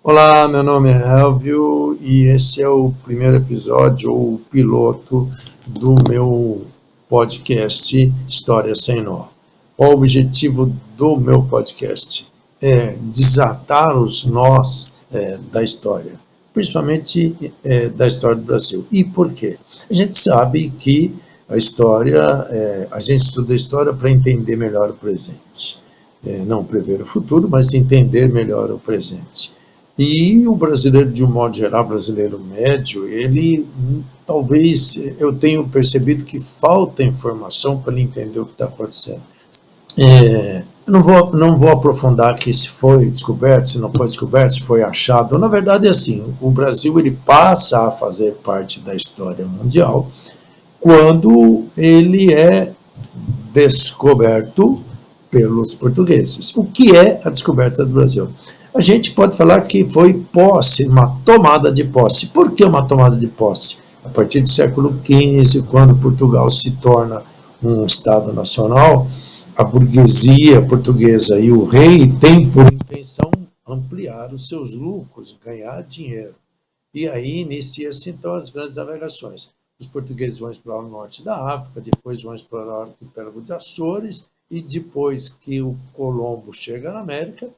Olá, meu nome é Elvio e esse é o primeiro episódio, ou o piloto, do meu podcast História Sem Nó. O objetivo do meu podcast é desatar os nós da história, principalmente da história do Brasil. E por quê? A gente sabe que a história, a gente estuda a história para entender melhor o presente. Não prever o futuro, mas entender melhor o presente. E o brasileiro, de um modo geral, brasileiro médio, ele talvez eu tenho percebido que falta informação para ele entender o que está acontecendo. Eu não vou aprofundar aqui se foi descoberto, se não foi descoberto, se foi achado. Na verdade é assim, o Brasil ele passa a fazer parte da história mundial quando ele é descoberto pelos portugueses. O que é a descoberta do Brasil? A gente pode falar que foi posse, uma tomada de posse. Por que uma tomada de posse? A partir do século XV, quando Portugal se torna um Estado nacional, a burguesia portuguesa e o rei têm por intenção ampliar os seus lucros, ganhar dinheiro. E aí inicia-se então as grandes navegações. Os portugueses vão explorar o norte da África, depois vão explorar o arquipélago de Açores, e depois que o Colombo chega na América,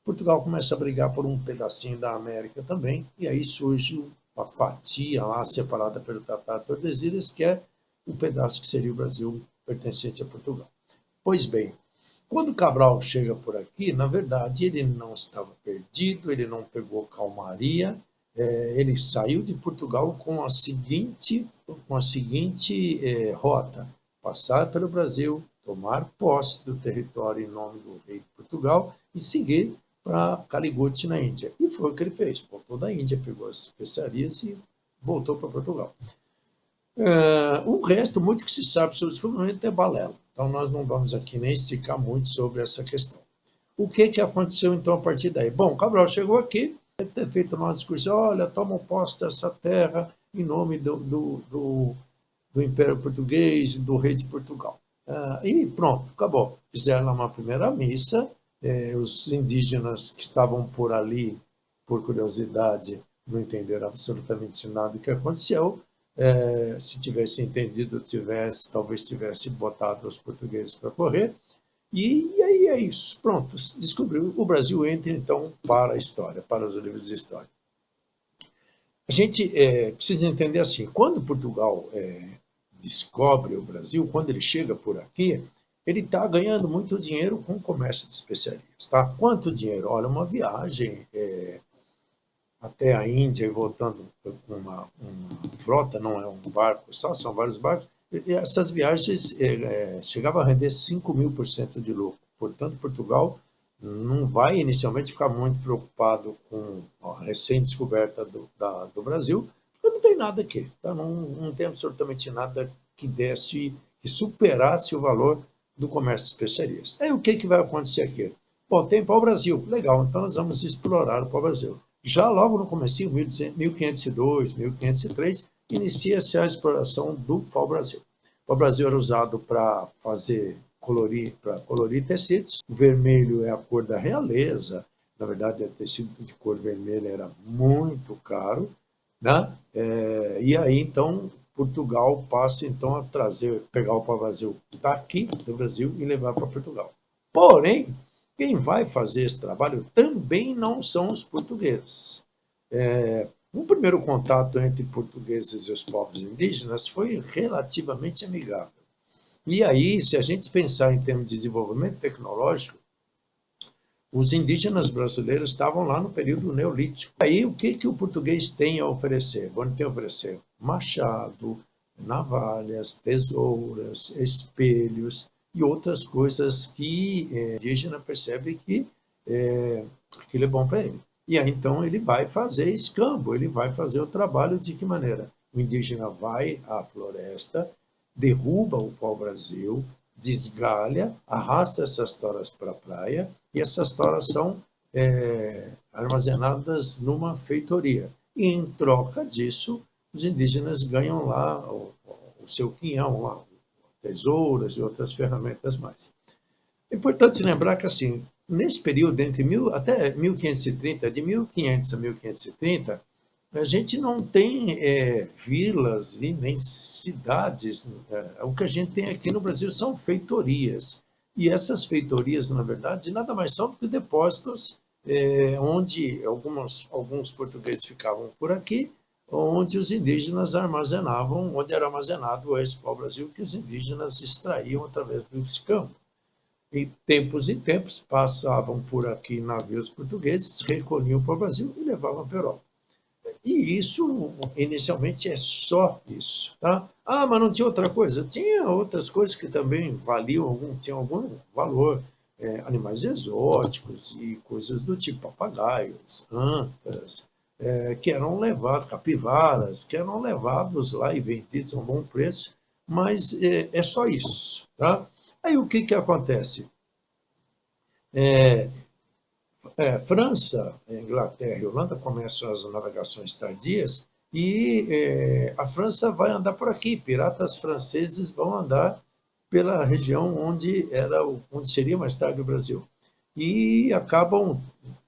Portugal começa a brigar por um pedacinho da América também, e aí surge uma fatia lá separada pelo Tratado de Tordesilhas, que é o pedaço que seria o Brasil pertencente a Portugal. Pois bem, quando Cabral chega por aqui, na verdade, ele não estava perdido, ele não pegou calmaria, ele saiu de Portugal com a seguinte rota: passar pelo Brasil, tomar posse do território em nome do rei de Portugal e seguir para Caliguti, na Índia. E foi o que ele fez. Voltou da Índia, pegou as especiarias e voltou para Portugal. O resto, muito que se sabe sobre o descobrimento é balela. Então, nós não vamos aqui nem esticar muito sobre essa questão. O que aconteceu, então, a partir daí? Bom, Cabral chegou aqui, deve ter feito uma discussão: olha, tomam posse dessa terra em nome do Império Português, do rei de Portugal. E pronto, acabou. Fizeram lá uma primeira missa, os indígenas que estavam por ali, por curiosidade, não entenderam absolutamente nada do que aconteceu. Se tivesse entendido, talvez tivesse botado os portugueses para correr. E aí é isso, pronto, descobriu. O Brasil entra então para a história, para os livros de história. A gente precisa entender assim: quando Portugal descobre o Brasil, quando ele chega por aqui, ele está ganhando muito dinheiro com o comércio de especiarias. Tá? Quanto dinheiro? Olha, uma viagem até a Índia e voltando com uma frota, não é um barco só, são vários barcos. E essas viagens chegavam a render 5.000% de lucro. Portanto, Portugal não vai inicialmente ficar muito preocupado com a recém-descoberta do Brasil, porque não tem nada aqui. Tá? Não tem absolutamente nada que superasse o valor do comércio de especiarias. Aí o que vai acontecer aqui? Bom, tem pau-brasil, legal, então nós vamos explorar o pau-brasil. Já logo no comecinho, 1502, 1503, inicia-se a exploração do pau-brasil. O pau-brasil era usado para colorir tecidos. O vermelho é a cor da realeza. Na verdade, o tecido de cor vermelha era muito caro, né? E aí, então, Portugal passa então a pegar o pau-brasil daqui do Brasil e levar para Portugal. Porém, quem vai fazer esse trabalho também não são os portugueses. O primeiro contato entre portugueses e os povos indígenas foi relativamente amigável. E aí, se a gente pensar em termos de desenvolvimento tecnológico, os indígenas brasileiros estavam lá no período neolítico. Aí, o que o português tem a oferecer? Bom, ele tem a oferecer machado, navalhas, tesouras, espelhos e outras coisas que o indígena percebe que aquilo é bom para ele. E aí, então, ele vai fazer escambo, ele vai fazer o trabalho de que maneira? O indígena vai à floresta, derruba o pau-brasil, desgalha, arrasta essas toras para a praia, e essas toras são armazenadas numa feitoria. E em troca disso, os indígenas ganham lá o seu quinhão, lá, tesouras e outras ferramentas mais. É importante lembrar que, assim, nesse período, até 1530, de 1500 a 1530, a gente não tem vilas e nem cidades. O que a gente tem aqui no Brasil são feitorias. E essas feitorias, na verdade, nada mais são do que depósitos onde alguns portugueses ficavam por aqui, onde os indígenas armazenavam, onde era armazenado esse pau-brasil que os indígenas extraíam através dos campos. E tempos em tempos passavam por aqui navios portugueses, recolhiam para o Brasil e levavam para a Europa. E isso, inicialmente, é só isso. Tá? Ah, mas não tinha outra coisa? Tinha outras coisas que também tinham algum valor. Animais exóticos e coisas do tipo papagaios, antas, que eram levados, capivaras, que eram levados lá e vendidos a um bom preço, mas é só isso. Tá? Aí o que acontece? França, Inglaterra e Holanda começam as navegações tardias e a França vai andar por aqui. Piratas franceses vão andar pela região onde seria mais tarde o Brasil e acabam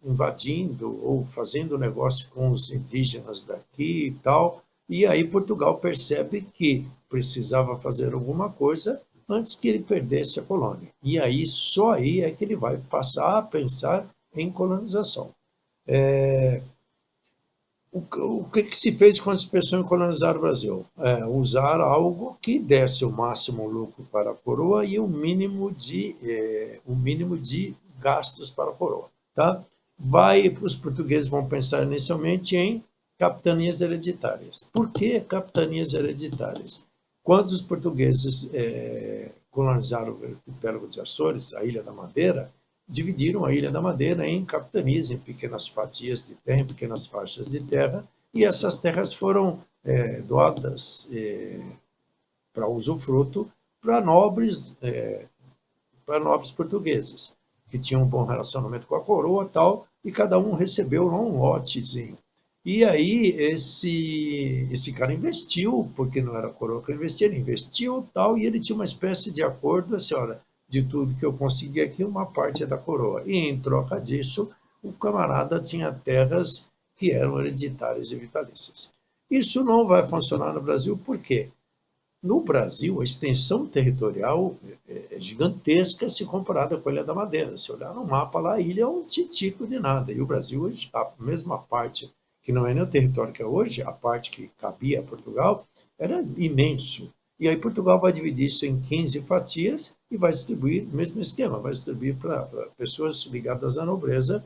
invadindo ou fazendo negócio com os indígenas daqui e tal. E aí Portugal percebe que precisava fazer alguma coisa antes que ele perdesse a colônia. E aí só aí é que ele vai passar a pensar em colonização. O que se fez quando se pensou em colonizar o Brasil? Usar algo que desse o máximo lucro para a coroa e o mínimo de gastos para a coroa. Tá? Os portugueses vão pensar inicialmente em capitanias hereditárias. Por que capitanias hereditárias? Quando os portugueses colonizaram o arquipélago de Açores, a Ilha da Madeira, dividiram a Ilha da Madeira em capitanias, em pequenas fatias de terra, em pequenas faixas de terra, e essas terras foram doadas para usufruto para nobres portugueses, que tinham um bom relacionamento com a coroa e tal, e cada um recebeu lá um lotezinho. E aí esse cara investiu, porque não era a coroa que investia, ele investiu tal, e ele tinha uma espécie de acordo, assim, olha, de tudo que eu consegui aqui, uma parte é da coroa. E em troca disso, o camarada tinha terras que eram hereditárias e vitalícias. Isso não vai funcionar no Brasil, por quê? No Brasil, a extensão territorial é gigantesca se comparada com a Ilha da Madeira. Se olhar no mapa lá, a ilha é um titico de nada. E o Brasil, a mesma parte, que não é nem o território que é hoje, a parte que cabia a Portugal, era imenso. E aí Portugal vai dividir isso em 15 fatias e vai distribuir, mesmo esquema, vai distribuir para pessoas ligadas à nobreza,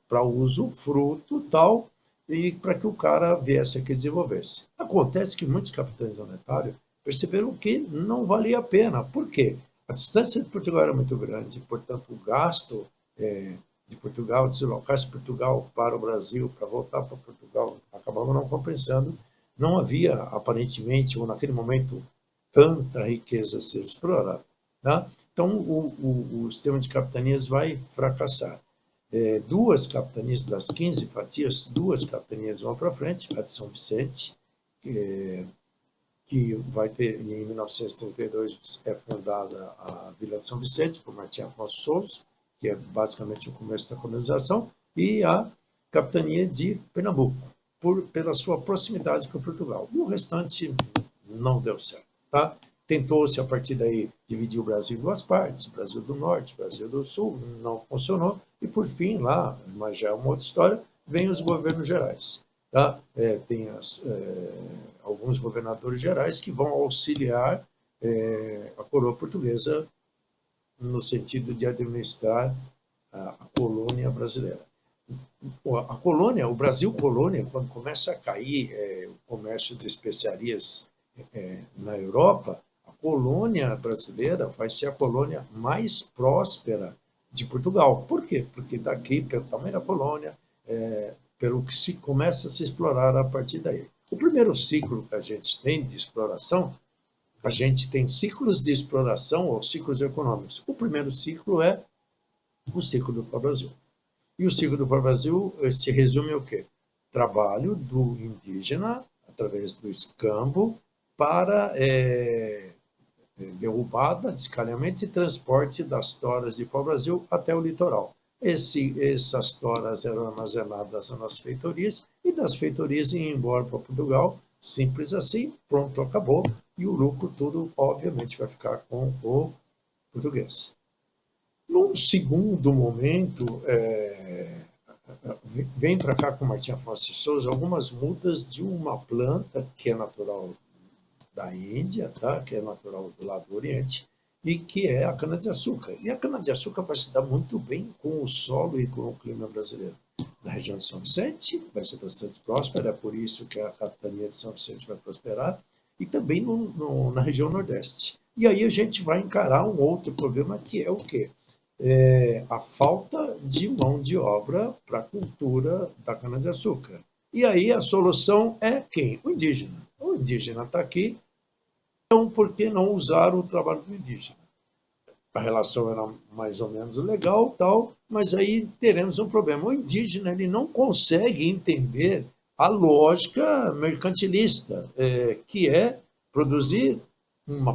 para uso, fruto, tal, e para que o cara viesse aqui desenvolvesse. Acontece que muitos capitães monetários perceberam que não valia a pena. Por quê? A distância de Portugal era muito grande, portanto, o gasto de Portugal, deslocar-se de Portugal para o Brasil, para voltar para Portugal, acabava não compensando. Não havia, aparentemente, ou naquele momento, tanta riqueza a ser explorada. Tá? Então, o sistema de capitanias vai fracassar. Duas capitanias das 15 fatias, duas capitanias vão para frente, a de São Vicente, que vai ter, em 1932, é fundada a Vila de São Vicente, por Martim Afonso Souza, que é basicamente o começo da colonização, e a capitania de Pernambuco, pela sua proximidade com Portugal. E o restante não deu certo. Tá? Tentou-se, a partir daí, dividir o Brasil em duas partes, Brasil do Norte, Brasil do Sul, não funcionou, e por fim, lá, mas já é uma outra história, vem os governos gerais. Tá? Tem alguns governadores gerais que vão auxiliar a coroa portuguesa no sentido de administrar a colônia brasileira. A colônia, o Brasil colônia, quando começa a cair o comércio de especiarias na Europa, a colônia brasileira vai ser a colônia mais próspera de Portugal. Por quê? Porque daqui, pelo tamanho da colônia, pelo que se começa a se explorar a partir daí. O primeiro ciclo que a gente tem de exploração, a gente tem ciclos de exploração ou ciclos econômicos. O primeiro ciclo é o ciclo do pau-brasil. E o ciclo do pau-brasil se resume ao quê? Trabalho do indígena, através do escambo, para derrubada, descalhamento e transporte das toras de pau-brasil até o litoral. Essas toras eram armazenadas nas feitorias e das feitorias iam embora para Portugal, simples assim, pronto, acabou, e o lucro tudo, obviamente, vai ficar com o português. Num segundo momento, vem para cá com Martim Afonso de Souza algumas mudas de uma planta que é natural da Índia, tá? Que é natural do lado do Oriente, e que é a cana-de-açúcar. E a cana-de-açúcar vai se dar muito bem com o solo e com o clima brasileiro. Na região de São Vicente vai ser bastante próspera, é por isso que a capitania de São Vicente vai prosperar, e também na região Nordeste. E aí a gente vai encarar um outro problema, que é o quê? A falta de mão de obra para a cultura da cana-de-açúcar. E aí a solução é quem? O indígena. O indígena está aqui, então por que não usar o trabalho do indígena? A relação era mais ou menos legal, tal, mas aí teremos um problema. O indígena ele não consegue entender a lógica mercantilista, que é produzir um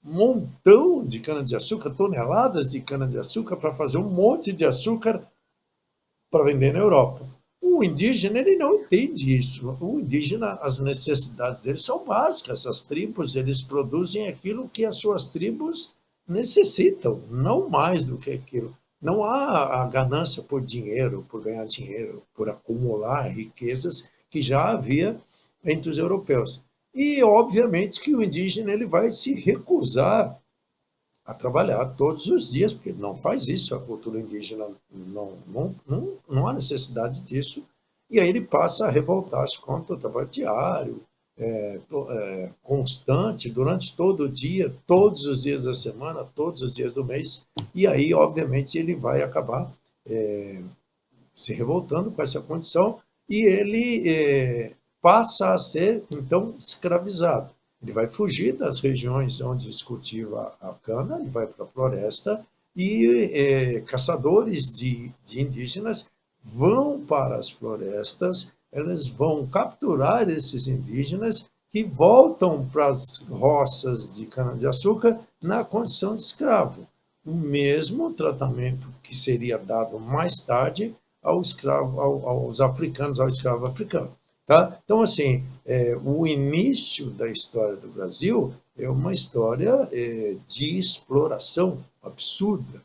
montão de cana-de-açúcar, toneladas de cana-de-açúcar para fazer um monte de açúcar para vender na Europa. O indígena ele não entende isso. O indígena, as necessidades dele são básicas. As tribos eles produzem aquilo que as suas tribos necessitam, não mais do que aquilo. Não há a ganância por dinheiro, por ganhar dinheiro, por acumular riquezas que já havia entre os europeus. E, obviamente, que o indígena ele vai se recusar a trabalhar todos os dias, porque não faz isso, a cultura indígena não há necessidade disso, e aí ele passa a revoltar-se contra o trabalho diário, constante, durante todo o dia, todos os dias da semana, todos os dias do mês, e aí, obviamente, ele vai acabar se revoltando com essa condição, e ele passa a ser, então, escravizado. Ele vai fugir das regiões onde se cultiva a cana, ele vai para a floresta, e caçadores de indígenas vão para as florestas, eles vão capturar esses indígenas que voltam para as roças de cana-de-açúcar na condição de escravo. O mesmo tratamento que seria dado mais tarde aos africanos, ao escravo africano. Tá? Então, assim, o início da história do Brasil é uma história de exploração absurda.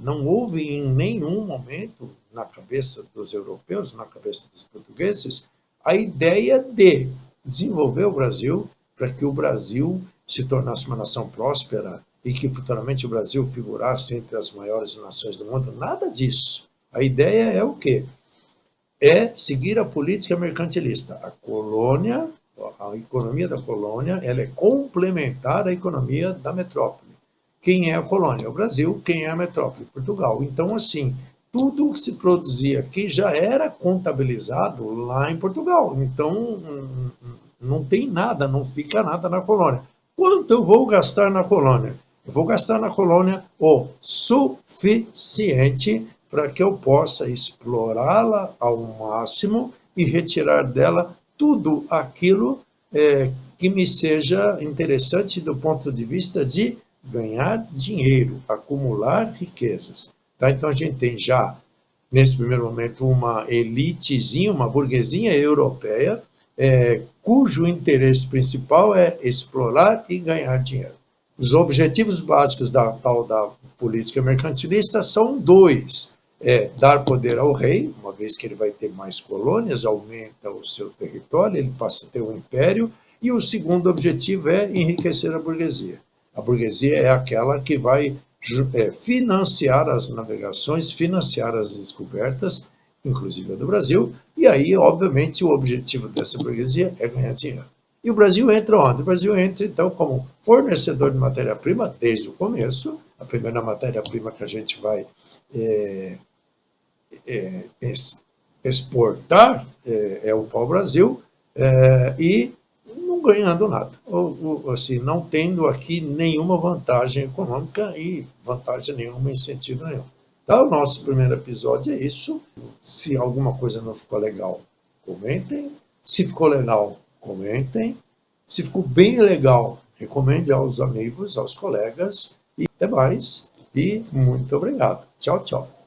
Não houve em nenhum momento, na cabeça dos europeus, na cabeça dos portugueses, a ideia de desenvolver o Brasil para que o Brasil se tornasse uma nação próspera e que futuramente o Brasil figurasse entre as maiores nações do mundo. Nada disso. A ideia é o quê? É seguir a política mercantilista. A colônia, a economia da colônia, ela é complementar à economia da metrópole. Quem é a colônia? O Brasil. Quem é a metrópole? Portugal. Então, assim, tudo que se produzia aqui já era contabilizado lá em Portugal. Então, não tem nada, não fica nada na colônia. Quanto eu vou gastar na colônia? Eu vou gastar na colônia o suficiente para que eu possa explorá-la ao máximo e retirar dela tudo aquilo que me seja interessante do ponto de vista de ganhar dinheiro, acumular riquezas. Tá? Então a gente tem já, nesse primeiro momento, uma elitezinha, uma burguesinha europeia, cujo interesse principal é explorar e ganhar dinheiro. Os objetivos básicos da tal da política mercantilista são dois. Dar poder ao rei, uma vez que ele vai ter mais colônias, aumenta o seu território, ele passa a ter um império, e o segundo objetivo é enriquecer a burguesia. A burguesia é aquela que vai financiar as navegações, financiar as descobertas, inclusive a do Brasil, e aí, obviamente, o objetivo dessa burguesia é ganhar dinheiro. E o Brasil entra onde? O Brasil entra, então, como fornecedor de matéria-prima desde o começo. A primeira matéria-prima que a gente vai exportar é o pau-brasil, e não ganhando nada, assim, não tendo aqui nenhuma vantagem econômica e vantagem nenhuma em sentido nenhum. Então, o nosso primeiro episódio é isso. Se alguma coisa não ficou legal, comentem. Se ficou legal, comentem. Se ficou bem legal, recomende aos amigos, aos colegas, e até mais, e muito obrigado. Tchau, tchau.